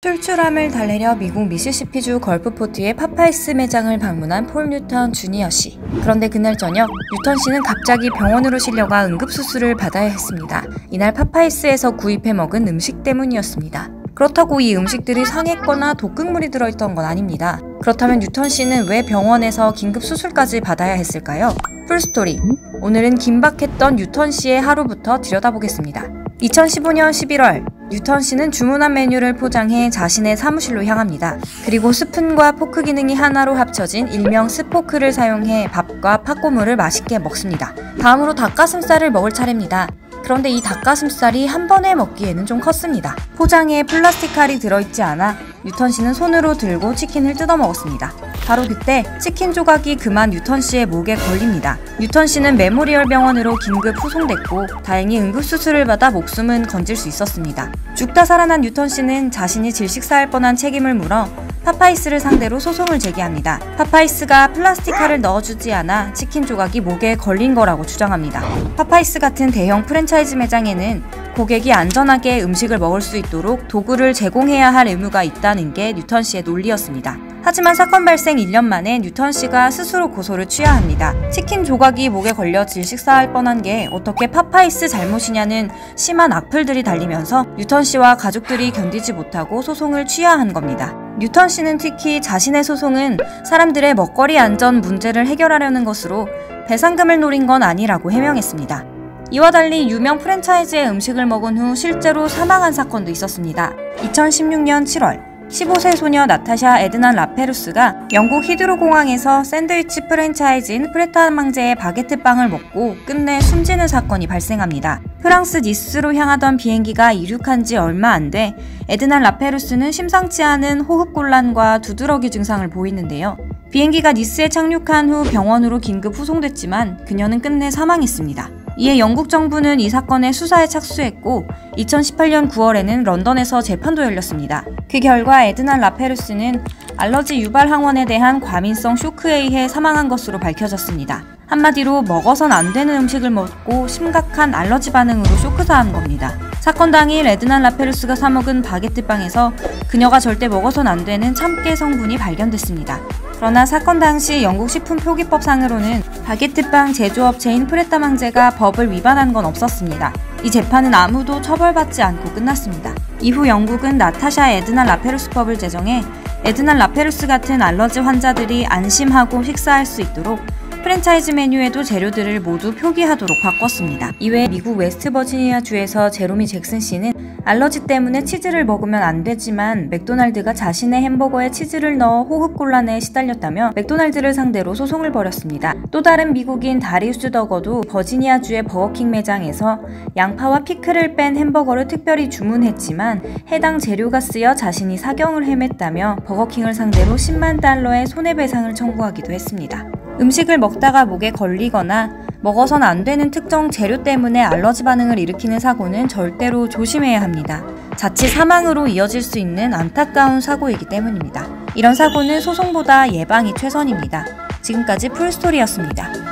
출출함을 달래려 미국 미시시피주 걸프포트의 파파이스 매장을 방문한 폴 뉴턴 주니어 씨. 그런데 그날 저녁 뉴턴 씨는 갑자기 병원으로 실려가 응급수술을 받아야 했습니다. 이날 파파이스에서 구입해 먹은 음식 때문이었습니다. 그렇다고 이 음식들이 상했거나 독극물이 들어있던 건 아닙니다. 그렇다면 뉴턴 씨는 왜 병원에서 긴급수술까지 받아야 했을까요? 풀스토리. 오늘은 긴박했던 뉴턴 씨의 하루부터 들여다보겠습니다. 2015년 11월 뉴턴 씨는 주문한 메뉴를 포장해 자신의 사무실로 향합니다. 그리고 스푼과 포크 기능이 하나로 합쳐진 일명 스포크를 사용해 밥과 팥고물을 맛있게 먹습니다. 다음으로 닭가슴살을 먹을 차례입니다. 그런데 이 닭가슴살이 한 번에 먹기에는 좀 컸습니다. 포장에 플라스틱 칼이 들어있지 않아 뉴턴 씨는 손으로 들고 치킨을 뜯어 먹었습니다. 바로 그때 치킨 조각이 그만 뉴턴 씨의 목에 걸립니다. 뉴턴 씨는 메모리얼 병원으로 긴급 후송됐고 다행히 응급수술을 받아 목숨은 건질 수 있었습니다. 죽다 살아난 뉴턴 씨는 자신이 질식사할 뻔한 책임을 물어 파파이스를 상대로 소송을 제기합니다. 파파이스가 플라스틱 칼을 넣어주지 않아 치킨 조각이 목에 걸린 거라고 주장합니다. 파파이스 같은 대형 프랜차이즈 매장에는 고객이 안전하게 음식을 먹을 수 있도록 도구를 제공해야 할 의무가 있다는 게 뉴턴 씨의 논리였습니다. 하지만 사건 발생 1년 만에 뉴턴 씨가 스스로 고소를 취해야 합니다. 치킨 조각이 목에 걸려 질식사할 뻔한 게 어떻게 파파이스 잘못이냐는 심한 악플들이 달리면서 뉴턴 씨와 가족들이 견디지 못하고 소송을 취해야 한 겁니다. 뉴턴 씨는 특히 자신의 소송은 사람들의 먹거리 안전 문제를 해결하려는 것으로 배상금을 노린 건 아니라고 해명했습니다. 이와 달리 유명 프랜차이즈의 음식을 먹은 후 실제로 사망한 사건도 있었습니다. 2016년 7월 15세 소녀 나타샤 에드난 라페루스가 영국 히드로 공항에서 샌드위치 프랜차이즈인 프레타망제의 바게트빵을 먹고 끝내 숨지는 사건이 발생합니다. 프랑스 니스로 향하던 비행기가 이륙한 지 얼마 안 돼 에드난 라페루스는 심상치 않은 호흡곤란과 두드러기 증상을 보이는데요. 비행기가 니스에 착륙한 후 병원으로 긴급 후송됐지만 그녀는 끝내 사망했습니다. 이에 영국 정부는 이 사건의 수사에 착수했고 2018년 9월에는 런던에서 재판도 열렸습니다. 그 결과 에드난 라페루스는 알러지 유발 항원에 대한 과민성 쇼크에 의해 사망한 것으로 밝혀졌습니다. 한마디로 먹어선 안 되는 음식을 먹고 심각한 알러지 반응으로 쇼크사한 겁니다. 사건 당일 에드난 라페루스가 사먹은 바게트빵에서 그녀가 절대 먹어선 안 되는 참깨 성분이 발견됐습니다. 그러나 사건 당시 영국 식품표기법상으로는 바게트빵 제조업체인 프레타망제가 법을 위반한 건 없었습니다. 이 재판은 아무도 처벌받지 않고 끝났습니다. 이후 영국은 나타샤 에드난 라페루스법을 제정해 에드난 라페루스 같은 알러지 환자들이 안심하고 식사할 수 있도록 프랜차이즈 메뉴에도 재료들을 모두 표기하도록 바꿨습니다. 이외에 미국 웨스트버지니아 주에서 제로미 잭슨 씨는 알러지 때문에 치즈를 먹으면 안 되지만 맥도날드가 자신의 햄버거에 치즈를 넣어 호흡곤란에 시달렸다며 맥도날드를 상대로 소송을 벌였습니다. 또 다른 미국인 다리우스 더거도 버지니아주의 버거킹 매장에서 양파와 피클을 뺀 햄버거를 특별히 주문했지만 해당 재료가 쓰여 자신이 사경을 헤맸다며 버거킹을 상대로 10만 달러의 손해배상을 청구하기도 했습니다. 음식을 먹다가 목에 걸리거나 먹어선 안 되는 특정 재료 때문에 알러지 반응을 일으키는 사고는 절대로 조심해야 합니다. 자칫 사망으로 이어질 수 있는 안타까운 사고이기 때문입니다. 이런 사고는 소송보다 예방이 최선입니다. 지금까지 풀스토리였습니다.